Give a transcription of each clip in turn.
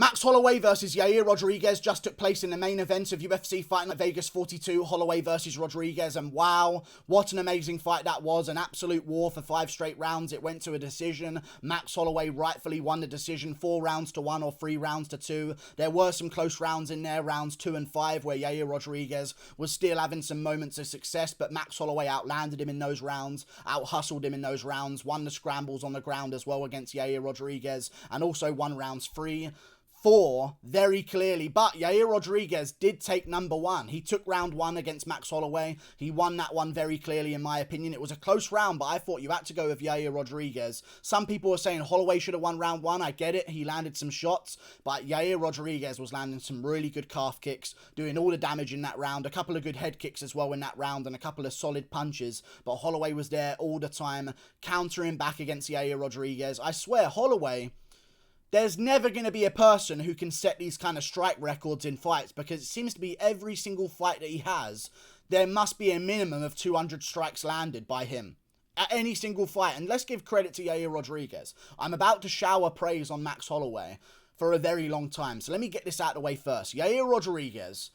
Max Holloway versus Yair Rodriguez just took place in the main event of UFC Fight Night Vegas 42, Holloway versus Rodriguez, and wow, what an amazing fight that was. An absolute war for 5 straight rounds. It went to a decision. Max Holloway rightfully won the decision, 4 rounds to 1 or 3 rounds to 2. There were some close rounds in there, rounds 2 and 5, where Yair Rodriguez was still having some moments of success, but Max Holloway outlanded him in those rounds, out-hustled him in those rounds, won the scrambles on the ground as well against Yair Rodriguez, and also won rounds 3, 4 very clearly. But Yair Rodriguez did take number 1. He took round 1 against Max Holloway. He won that one very clearly, in my opinion. It was a close round, but I thought you had to go with Yair Rodriguez. Some people were saying Holloway should have won round 1. I get it. He landed some shots, but Yair Rodriguez was landing some really good calf kicks, doing all the damage in that round. A couple of good head kicks as well in that round, and a couple of solid punches. But Holloway was there all the time, countering back against Yair Rodriguez. I swear, Holloway, there's never going to be a person who can set these kind of strike records in fights, because it seems to be every single fight that he has, there must be a minimum of 200 strikes landed by him at any single fight. And let's give credit to Yair Rodriguez. I'm about to shower praise on Max Holloway for a very long time, so let me get this out of the way first. Yair Rodriguez,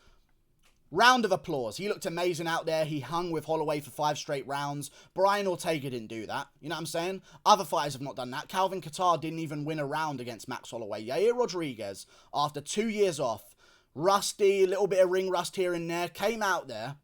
round of applause. He looked amazing out there. He hung with Holloway for 5 straight rounds. Brian Ortega didn't do that. You know what I'm saying? Other fighters have not done that. Calvin Kattar didn't even win a round against Max Holloway. Yair Rodriguez, after 2 years off, rusty, a little bit of ring rust here and there, came out there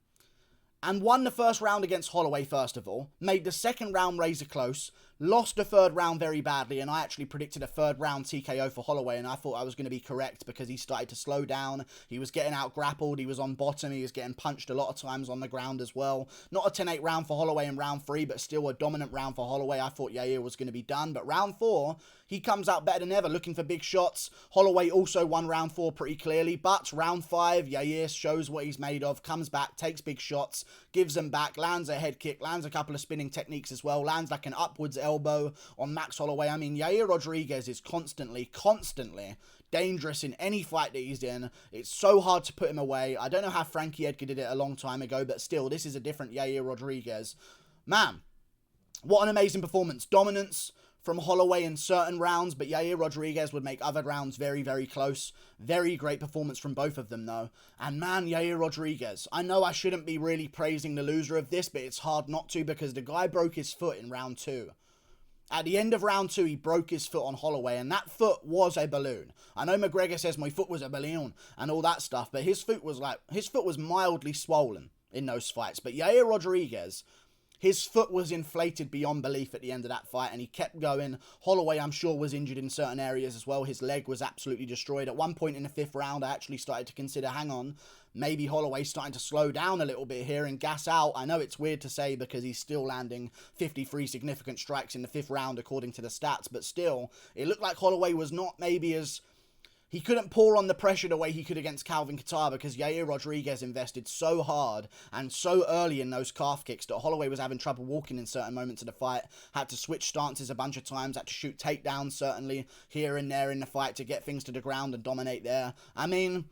and won the first round against Holloway, first of all. Made the second round razor close. Lost the third round very badly, and I actually predicted a 3rd round TKO for Holloway, and I thought I was going to be correct because he started to slow down. He was getting out grappled. He was on bottom. He was getting punched a lot of times on the ground as well. Not a 10-8 round for Holloway in round 3, but still a dominant round for Holloway. I thought Yair was going to be done, but round 4, he comes out better than ever, looking for big shots. Holloway also won round 4 pretty clearly, but round 5, Yair shows what he's made of, comes back, takes big shots, gives them back, lands a head kick, lands a couple of spinning techniques as well, lands like an upwards elbow on Max Holloway. I mean, Yair Rodriguez is constantly dangerous in any fight that he's in. It's so hard to put him away. I don't know how Frankie Edgar did it a long time ago, but still, this is a different Yair Rodriguez. Man, what an amazing performance. Dominance from Holloway in certain rounds, but Yair Rodriguez would make other rounds very, very close. Very great performance from both of them, though. And man, Yair Rodriguez, I know I shouldn't be really praising the loser of this, but it's hard not to, because the guy broke his foot in round 2. At the end of round 2, he broke his foot on Holloway, and that foot was a balloon. I know McGregor says my foot was a balloon and all that stuff, but his foot was mildly swollen in those fights. But Yair Rodriguez, his foot was inflated beyond belief at the end of that fight, and he kept going. Holloway, I'm sure, was injured in certain areas as well. His leg was absolutely destroyed. At one point in the 5th round, I actually started to consider, hang on, maybe Holloway's starting to slow down a little bit here and gas out. I know it's weird to say because he's still landing 53 significant strikes in the 5th round according to the stats, but still, it looked like Holloway was not maybe as... He couldn't pour on the pressure the way he could against Calvin Kattar, because Yair Rodriguez invested so hard and so early in those calf kicks that Holloway was having trouble walking in certain moments of the fight. Had to switch stances a bunch of times, had to shoot takedowns certainly here and there in the fight to get things to the ground and dominate there. I mean,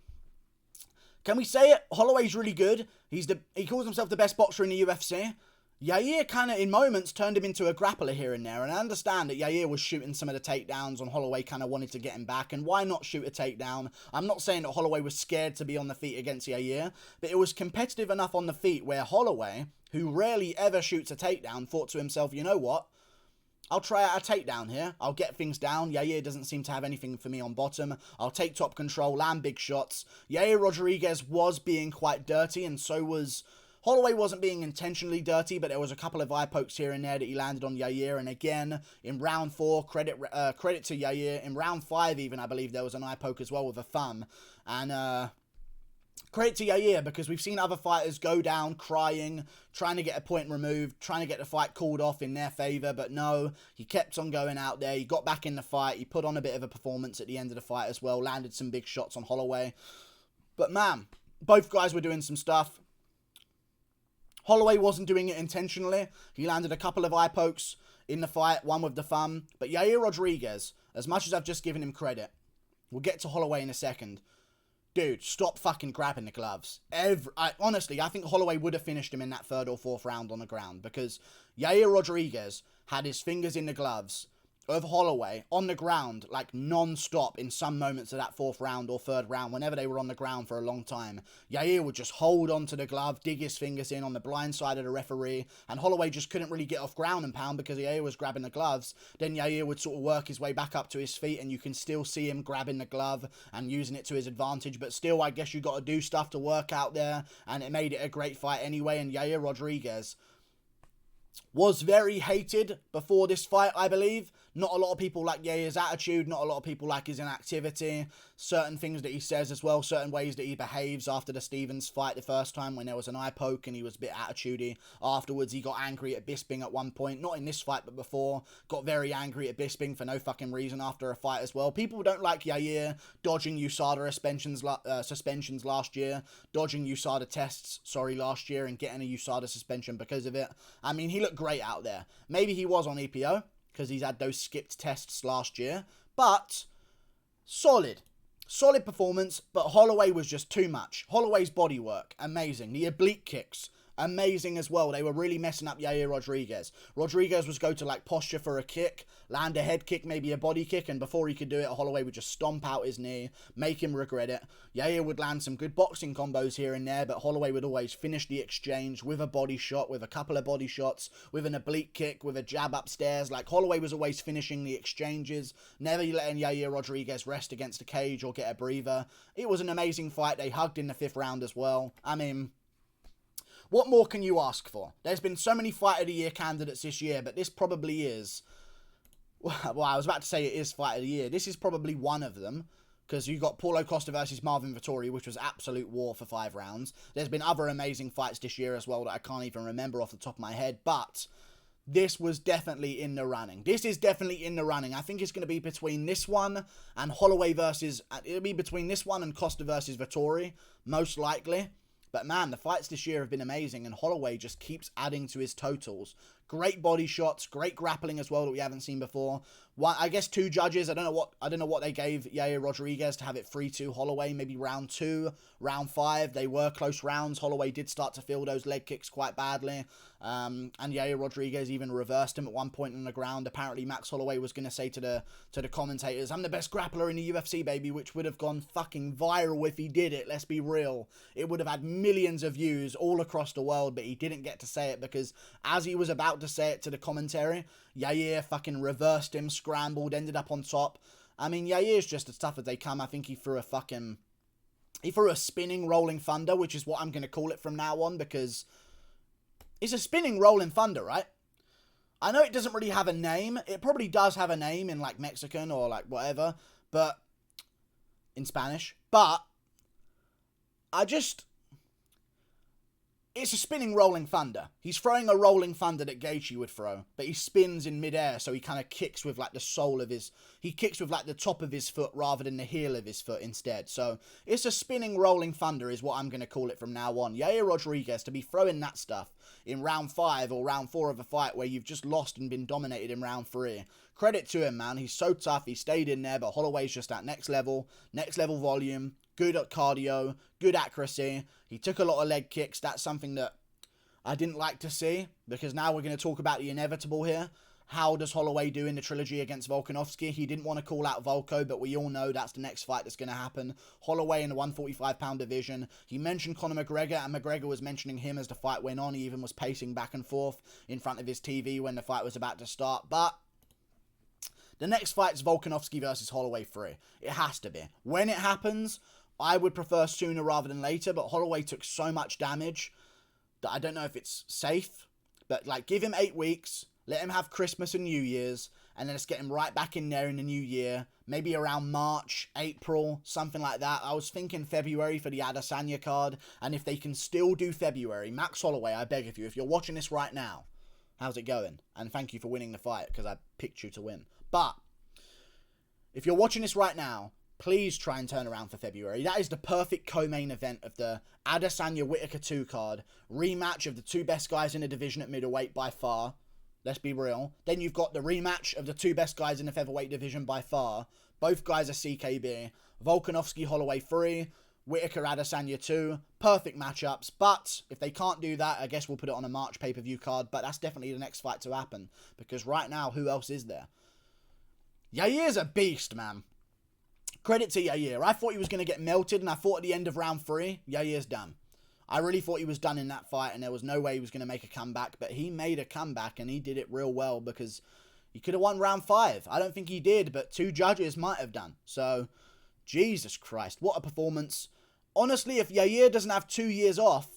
can we say it? Holloway's really good. He calls himself the best boxer in the UFC. Yair kind of, in moments, turned him into a grappler here and there, and I understand that Yair was shooting some of the takedowns, and Holloway kind of wanted to get him back, and why not shoot a takedown? I'm not saying that Holloway was scared to be on the feet against Yair, but it was competitive enough on the feet where Holloway, who rarely ever shoots a takedown, thought to himself, you know what? I'll try out a takedown here. I'll get things down. Yair doesn't seem to have anything for me on bottom. I'll take top control, land big shots. Yair Rodriguez was being quite dirty, and so was... Holloway wasn't being intentionally dirty, but there was a couple of eye pokes here and there that he landed on Yair. And again, in round 4, credit to Yair. In round 5 even, I believe there was an eye poke as well with a thumb. And credit to Yair, because we've seen other fighters go down crying, trying to get a point removed, trying to get the fight called off in their favour. But no, he kept on going out there. He got back in the fight. He put on a bit of a performance at the end of the fight as well. Landed some big shots on Holloway. But man, both guys were doing some stuff. Holloway wasn't doing it intentionally. He landed a couple of eye pokes in the fight, one with the thumb. But Yair Rodriguez, as much as I've just given him credit, we'll get to Holloway in a second. Dude, stop fucking grabbing the gloves. Honestly, I think Holloway would have finished him in that 3rd or 4th round on the ground, because Yair Rodriguez had his fingers in the gloves of Holloway on the ground, like non-stop in some moments of that 4th round or 3rd round, whenever they were on the ground for a long time, Yair would just hold onto the glove, dig his fingers in on the blind side of the referee, and Holloway just couldn't really get off ground and pound because Yair was grabbing the gloves. Then Yair would sort of work his way back up to his feet, and you can still see him grabbing the glove and using it to his advantage, but still, I guess you got to do stuff to work out there, and it made it a great fight anyway. And Yair Rodriguez was very hated before this fight, I believe. Not a lot of people like Yair's attitude, not a lot of people like his inactivity, certain things that he says as well, certain ways that he behaves after the Stevens fight the first time when there was an eye poke and he was a bit attitudey. Afterwards, he got angry at Bisping at one point, not in this fight but before, got very angry at Bisping for no fucking reason after a fight as well. People don't like Yair dodging USADA suspensions last year, dodging USADA tests, last year, and getting a USADA suspension because of it. I mean, he looked great out there. Maybe he was on EPO, because he's had those skipped tests last year, but solid performance. But Holloway was just too much. Holloway's bodywork, amazing. The oblique kicks, amazing as well. They were really messing up Yair Rodriguez. Rodriguez was go to like posture for a kick, land a head kick, maybe a body kick, and before he could do it, Holloway would just stomp out his knee, make him regret it. Yair would land some good boxing combos here and there, but Holloway would always finish the exchange with a body shot, with a couple of body shots, with an oblique kick, with a jab upstairs. Like, Holloway was always finishing the exchanges, never letting Yair Rodriguez rest against a cage or get a breather. It was an amazing fight. They hugged in the 5th round as well. I mean, what more can you ask for? There's been so many Fight of the Year candidates this year, but this probably is... Well, I was about to say it is Fight of the Year. This is probably one of them, because you got Paulo Costa versus Marvin Vettori, which was absolute war for 5 rounds. There's been other amazing fights this year as well that I can't even remember off the top of my head, but this was definitely in the running. This is definitely in the running. I think it's going to be between this one and Holloway versus... It'll be between this one and Costa versus Vettori, most likely. But man, the fights this year have been amazing, and Holloway just keeps adding to his totals. Great body shots, great grappling as well that we haven't seen before. One, I guess 2 judges. I don't know what they gave Yair Rodriguez to have it 3-2 Holloway. Maybe round 2, round 5. They were close rounds. Holloway did start to feel those leg kicks quite badly. And Yair Rodriguez even reversed him at one point on the ground. Apparently, Max Holloway was going to say to the commentators, "I'm the best grappler in the UFC, baby," which would have gone fucking viral if he did it. Let's be real. It would have had millions of views all across the world, but he didn't get to say it because as he was about to say it to the commentary, Yair fucking reversed him, scrambled, ended up on top. I mean, Yair's just as tough as they come. I think he threw a spinning rolling thunder, which is what I'm going to call it from now on, because it's a spinning rolling thunder, right? I know it doesn't really have a name. It probably does have a name in like Mexican or like whatever, but in Spanish. But it's a spinning rolling thunder. He's throwing a rolling thunder that Gaethje would throw, but he spins in midair, so he kind of kicks with like the sole of his... He kicks with like the top of his foot rather than the heel of his foot instead. So it's a spinning rolling thunder is what I'm going to call it from now on. Yair Rodriguez to be throwing that stuff in round 5 or round 4 of a fight where you've just lost and been dominated in round 3. Credit to him, man. He's so tough. He stayed in there, but Holloway's just at next level volume. Good at cardio, good accuracy. He took a lot of leg kicks. That's something that I didn't like to see, because now we're going to talk about the inevitable here. How does Holloway do in the trilogy against Volkanovski? He didn't want to call out Volko, but we all know that's the next fight that's going to happen. Holloway in the 145-pound division. He mentioned Conor McGregor, and McGregor was mentioning him as the fight went on. He even was pacing back and forth in front of his TV when the fight was about to start. But the next fight's Volkanovski versus Holloway 3. It has to be. When it happens, I would prefer sooner rather than later, but Holloway took so much damage that I don't know if it's safe. But, like, give him 8 weeks, let him have Christmas and New Year's, and then let's get him right back in there in the new year. Maybe around March, April, something like that. I was thinking February for the Adesanya card, and if they can still do February, Max Holloway, I beg of you, if you're watching this right now, how's it going? And thank you for winning the fight, because I picked you to win. But if you're watching this right now, please try and turn around for February. That is the perfect co-main event of the Adesanya-Whittaker 2 card. Rematch of the 2 best guys in the division at middleweight by far. Let's be real. Then you've got the rematch of the 2 best guys in the featherweight division by far. Both guys are CKB. Volkanovski, Holloway 3. Whittaker, Adesanya 2. Perfect matchups. But if they can't do that, I guess we'll put it on a March pay-per-view card. But that's definitely the next fight to happen. Because right now, who else is there? Yair's a beast, man. Credit to Yair. I thought he was going to get melted, and I thought at the end of round 3, Yair's done. I really thought he was done in that fight, and there was no way he was going to make a comeback, but he made a comeback, and he did it real well, because he could have won round 5. I don't think he did, but 2 judges might have done. So, Jesus Christ, what a performance. Honestly, if Yair doesn't have 2 years off,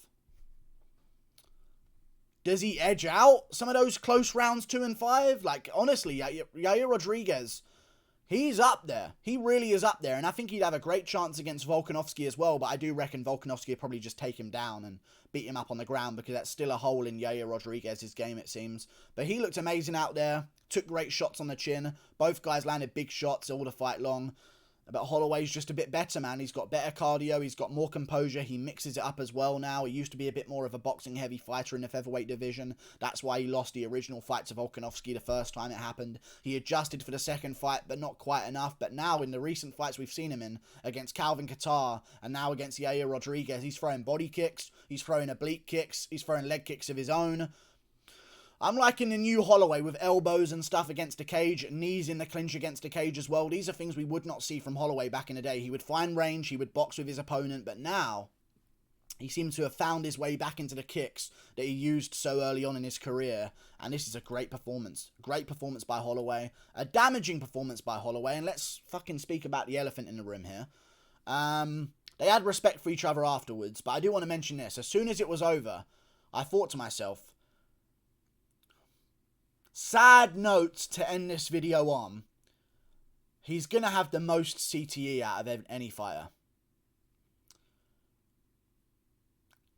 does he edge out some of those close rounds 2 and 5? Like, honestly, Yair Rodriguez, he's up there. He really is up there. And I think he'd have a great chance against Volkanovski as well. But I do reckon Volkanovski would probably just take him down and beat him up on the ground, because that's still a hole in Yair Rodriguez's game, it seems. But he looked amazing out there. Took great shots on the chin. Both guys landed big shots all the fight long. But Holloway's just a bit better, man. He's got better cardio. He's got more composure. He mixes it up as well now. He used to be a bit more of a boxing-heavy fighter in the featherweight division. That's why he lost the original fight to Volkanovski the first time it happened. He adjusted for the second fight, but not quite enough. But now, in the recent fights we've seen him in, against Calvin Kattar, and now against Yair Rodriguez, he's throwing body kicks. He's throwing oblique kicks. He's throwing leg kicks of his own. I'm liking the new Holloway with elbows and stuff against the cage, knees in the clinch against the cage as well. These are things we would not see from Holloway back in the day. He would find range, he would box with his opponent, but now he seems to have found his way back into the kicks that he used so early on in his career. And this is a great performance. Great performance by Holloway. A damaging performance by Holloway. And let's fucking speak about the elephant in the room here. They had respect for each other afterwards, but I do want to mention this. As soon as it was over, I thought to myself, sad notes to end this video on. He's going to have the most CTE out of any fighter.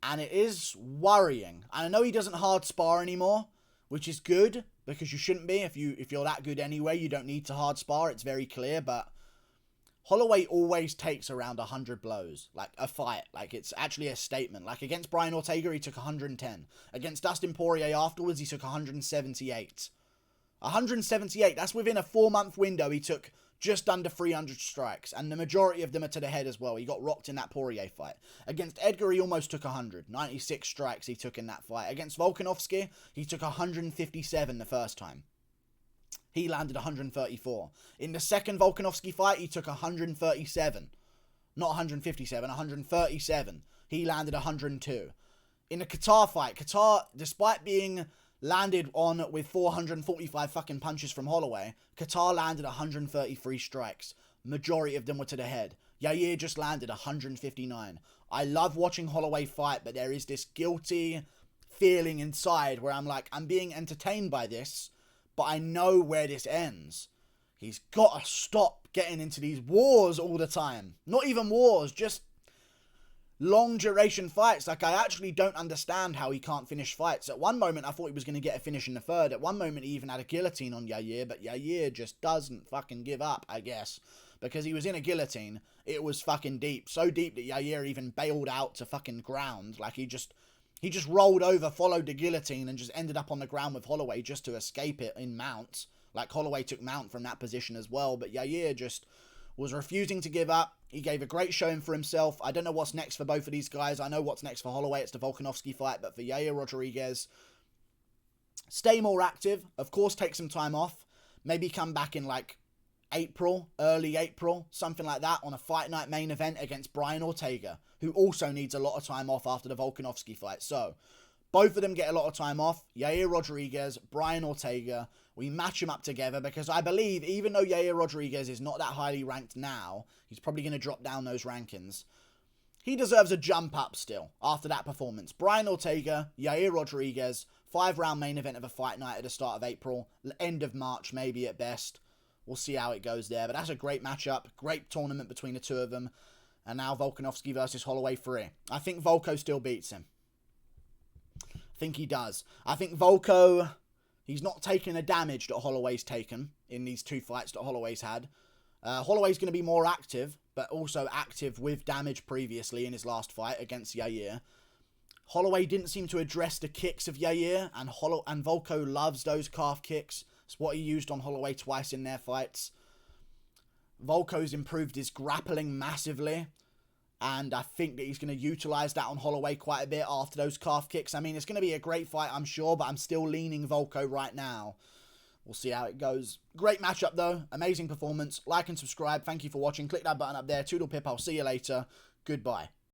And it is worrying. I know he doesn't hard spar anymore, which is good, because you shouldn't be. If you're that good anyway, you don't need to hard spar. It's very clear, but Holloway always takes around 100 blows, like a fight. Like, it's actually a statement. Like, against Brian Ortega, he took 110. Against Dustin Poirier afterwards, he took 178. 178, that's within a 4-month window. He took just under 300 strikes, and the majority of them are to the head as well. He got rocked in that Poirier fight. Against Edgar, he almost took 100. 96 strikes he took in that fight. Against Volkanovski, he took 157 the first time. He landed 134. In the second Volkanovski fight, he took 137. Not 157, 137. He landed 102. In the Qatar fight, Qatar, despite being landed on with 445 fucking punches from Holloway, Qatar landed 133 strikes. Majority of them were to the head. Yair just landed 159. I love watching Holloway fight, but there is this guilty feeling inside where I'm like, I'm being entertained by this, but I know where this ends. He's got to stop getting into these wars all the time. Not even wars, just long duration fights. Like, I actually don't understand how he can't finish fights. At one moment, I thought he was going to get a finish in the third. At one moment, he even had a guillotine on Yair, but Yair just doesn't fucking give up, I guess. Because he was in a guillotine. It was fucking deep. So deep that Yair even bailed out to fucking ground. Like, he just rolled over, followed the guillotine, and just ended up on the ground with Holloway just to escape it in mount. Like, Holloway took mount from that position as well, but Yair just was refusing to give up. He gave a great showing for himself. I don't know what's next for both of these guys. I know what's next for Holloway. It's the Volkanovski fight, but for Yair Rodriguez, stay more active. Of course, take some time off. Maybe come back in, like, April, early April, something like that, on a fight night main event against Brian Ortega, who also needs a lot of time off after the Volkanovski fight. So, both of them get a lot of time off. Yair Rodriguez, Brian Ortega. We match them up together, because I believe, even though Yair Rodriguez is not that highly ranked now, he's probably going to drop down those rankings. He deserves a jump up still after that performance. Brian Ortega, Yair Rodriguez, 5-round main event of a fight night at the start of April, end of March maybe at best. We'll see how it goes there, but that's a great matchup, great tournament between the two of them. And now Volkanovski versus Holloway 3. I think Volko still beats him. I think he does. I think Volko, he's not taking the damage that Holloway's taken in these two fights that Holloway's had. Holloway's going to be more active, but also active with damage previously in his last fight against Yair. Holloway didn't seem to address the kicks of Yair, and Volko loves those calf kicks. It's what he used on Holloway twice in their fights. Volko's improved his grappling massively, and I think that he's going to utilise that on Holloway quite a bit after those calf kicks. I mean, it's going to be a great fight, I'm sure, but I'm still leaning Volko right now. We'll see how it goes. Great matchup though. Amazing performance. Like and subscribe. Thank you for watching. Click that button up there. Toodle pip. I'll see you later. Goodbye.